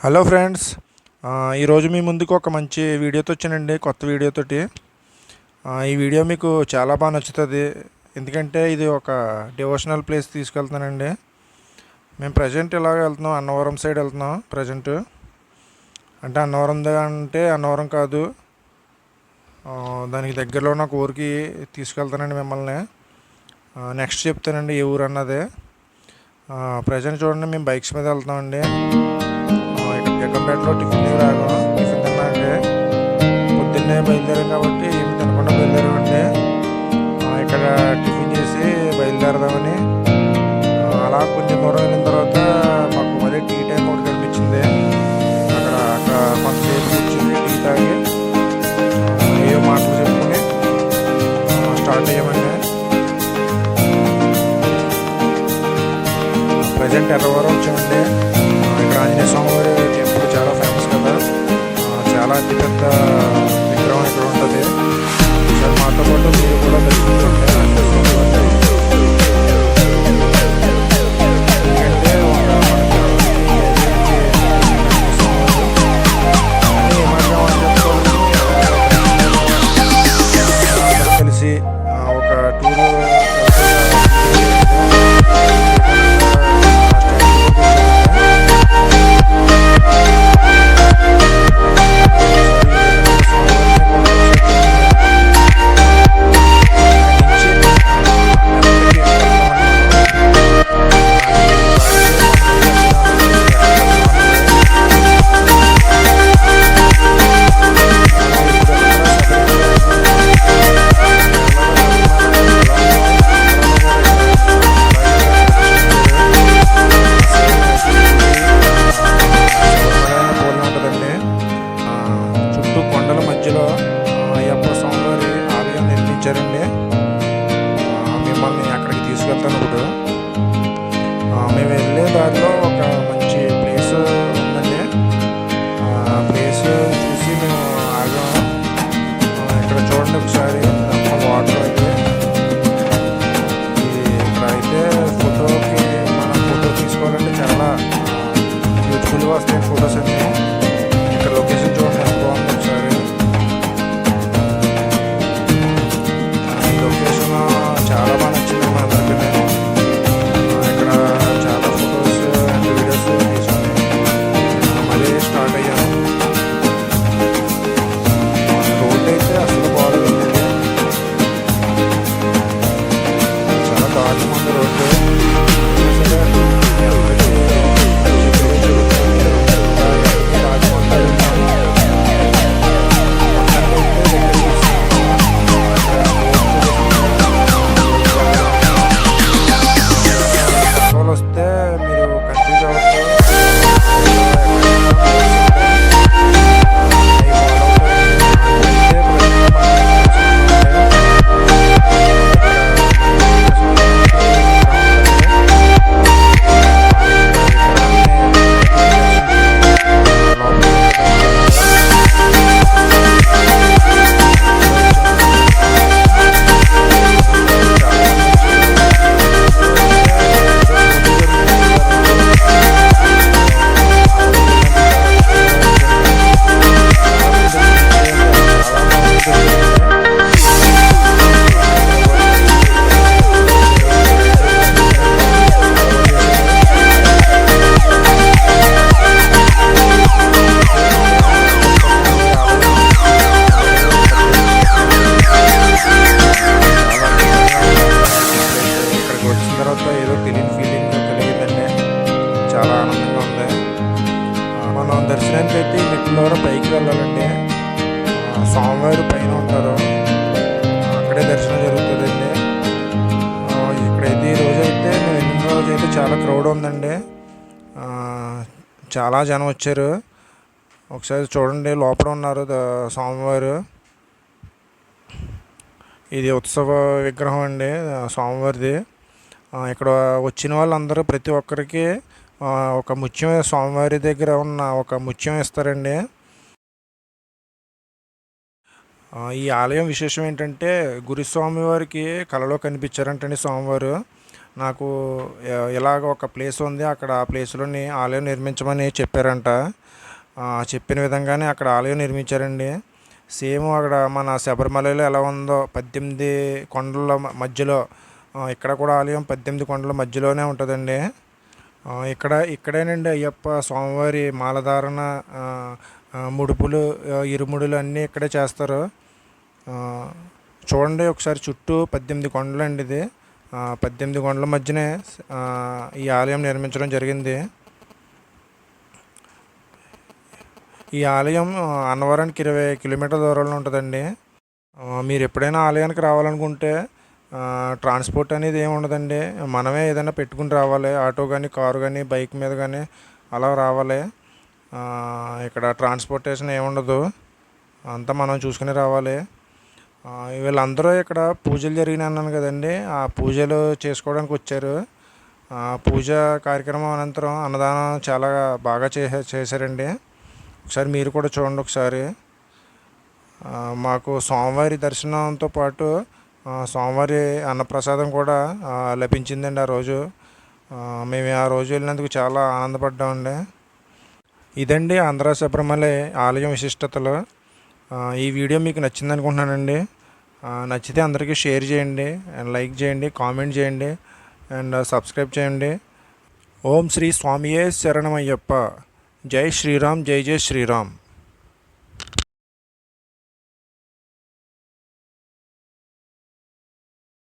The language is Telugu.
హలో ఫ్రెండ్స్, ఈరోజు మీ ముందుకు ఒక మంచి వీడియోతో వచ్చానండి. కొత్త వీడియోతోటి. ఈ వీడియో మీకు చాలా బాగా నచ్చుతుంది. ఎందుకంటే ఇది ఒక డివోషనల్ ప్లేస్ తీసుకెళ్తున్నానండి. మేము ప్రజెంట్ ఇలాగ వెళ్తున్నాం, అన్నవరం సైడ్ వెళ్తున్నాం ప్రజెంట్. అంటే అన్నవరం అంటే అన్నవరం కాదు, దానికి దగ్గరలో ఒక ఊరికి తీసుకెళ్తానండి మిమ్మల్ని. నెక్స్ట్ చెప్తానండి ఏ ఊరు అన్నది. ప్రజెంట్ చూడండి, మేము బైక్స్ మీద వెళ్తున్నామండి. జగ్గంపేటలో టిఫిన్ తిన్నామండి. పొద్దున్నే బయలుదేరాం కాబట్టి ఏమి తినకుండా బయలుదేరామండి. ఇక్కడ టిఫిన్ చేసి బయలుదేరదామని అలా కొంచెం దూరం వెళ్ళిన తర్వాత మాకు మళ్ళీ టీ టైం ఒకటి కనిపించింది. అక్కడ కొంతసేపు కూర్చుని టీ తాగి ఏవో మాటలు చెప్పుకొని స్టార్ట్ అయ్యామండి. ప్రజెంట్ ఎర్రవరం వచ్చామండి. ఇక్కడ ఆంజనేయ స్వామి వారి టెంపుల్ చాలా ఫేమస్ కదా, చాలా అతిపెద్ద విగ్రహం ఇక్కడ ఉంటుంది. సార్ మాతో పాటు మీరు కూడా దర్శించండి. ఎందుకంటే కలిసి ఒక టూర్ కొండల మధ్యలో అయ్యప్ప స్వామి వారి ఆలయం నిర్మించారండి. మిమ్మల్ని అక్కడికి తీసుకెళ్తాను. ఇప్పుడు మేము వెళ్ళే దారిలో ఒక మంచి ప్లేస్ ఉందండి. ప్లేస్ చూసి మేము ఆగాము. ఇక్కడ చూడండి ఒకసారి వాటర్ అయితే ఇక్కడ అయితే ఫోటోకి మనం ఫోటో తీసుకోవాలంటే చాలా బ్యూటిఫుల్గా వస్తాయి ఫొటోస్ అన్నీ. ఇక్కడ లొకేషన్ చూడండి ఎంత బాగుంది ఒకసారి. ఈ లొకేషన్ చాలా బాగా నచ్చింది మా అందరికీ. ఇక్కడ చాలా ఫొటోస్ అండ్ వీడియోస్ తీసుకుని మళ్ళీ స్టార్ట్ అయ్యాను. రోడ్ అయితే అసలు బాగాలేదు, చాలా దారుణంగా ఉంది రోడ్డు. వస్తే మీరు కన్ఫ్యూజ్ అవ్వచ్చు. ఏదో తెలియని ఫీలింగ్ కలిగిందండి. చాలా ఆనందంగా ఉంది. మనం దర్శనానికి అయితే ఈ మెట్ల ద్వారా పైకి వెళ్ళాలండి. స్వామివారు పైన ఉంటారు, అక్కడే దర్శనం జరుగుతుందండి. ఇక్కడైతే ఈ రోజు అయితే మేము వెళ్ళిన రోజు అయితే చాలా క్రౌడ్ ఉందండి. చాలా జనం వచ్చారు. ఒకసారి చూడండి, లోపల ఉన్నారు స్వామివారు. ఇది ఉత్సవ విగ్రహం అండి స్వామివారిది. ఇక్కడ వచ్చిన వాళ్ళందరూ ప్రతి ఒక్కరికి ఒక ముత్యం, స్వామివారి దగ్గర ఉన్న ఒక ముత్యం ఇస్తారండి. ఈ ఆలయం విశేషం ఏంటంటే, గురుస్వామి వారికి కలలో కనిపించారంటండి స్వామివారు. నాకు ఇలాగ ఒక ప్లేస్ ఉంది, అక్కడ ఆ ప్లేస్లోని ఆలయం నిర్మించమని చెప్పారంట. చెప్పిన విధంగానే అక్కడ ఆలయం నిర్మించారండి. సేమ్ అక్కడ మన శబరిమలలో ఎలా ఉందో 18 కొండల మధ్యలో ఇక్కడ కూడా ఆలయం 18 కొండల మధ్యలోనే ఉంటుందండి. ఇక్కడేనండి అయ్యప్ప స్వామివారి మాలధారణ, ముడుపులు, ఇరుముడులు అన్నీ ఇక్కడే చేస్తారు. చూడండి ఒకసారి, చుట్టూ 18 కొండలు అండి. ఇది 18 కొండల మధ్యనే ఈ ఆలయం నిర్మించడం జరిగింది. ఈ ఆలయం అన్నవరానికి 20 కిలోమీటర్ల దూరంలో ఉంటుందండి. మీరు ఎప్పుడైనా ఆలయానికి రావాలనుకుంటే ట్రాన్స్పోర్ట్ అనేది ఏమి ఉండదండి. మనమే ఏదైనా పెట్టుకుని రావాలి. ఆటో కానీ, కారు కానీ, బైక్ మీద కానీ అలా రావాలి. ఇక్కడ ట్రాన్స్పోర్టేషన్ ఏముండదు, అంతా మనం చూసుకుని రావాలి. వీళ్ళందరూ ఇక్కడ పూజలు జరిగినాయి అన్నాను కదండి, ఆ పూజలు చేసుకోవడానికి వచ్చారు. పూజ కార్యక్రమం అనంతరం అన్నదానం చాలా బాగా చేశారండి. ఒకసారి మీరు కూడా చూడండి ఒకసారి. మాకు స్వామివారి దర్శనంతో పాటు స్వామివారి అన్నప్రసాదం కూడా లభించిందండి ఆ రోజు. మేము ఆ రోజు వెళ్ళినందుకు చాలా ఆనందపడ్డామండి. ఇదండి ఆంధ్ర శబరిమలై ఆలయం విశిష్టతలు. ఈ వీడియో మీకు నచ్చింది అనుకుంటున్నానండి. నచ్చితే అందరికీ షేర్ చేయండి, అండ్ లైక్ చేయండి, కామెంట్ చేయండి, అండ్ సబ్స్క్రైబ్ చేయండి. ఓం శ్రీ స్వామియే శరణమయ్యప్ప. జై శ్రీరామ్, జై జై శ్రీరామ్.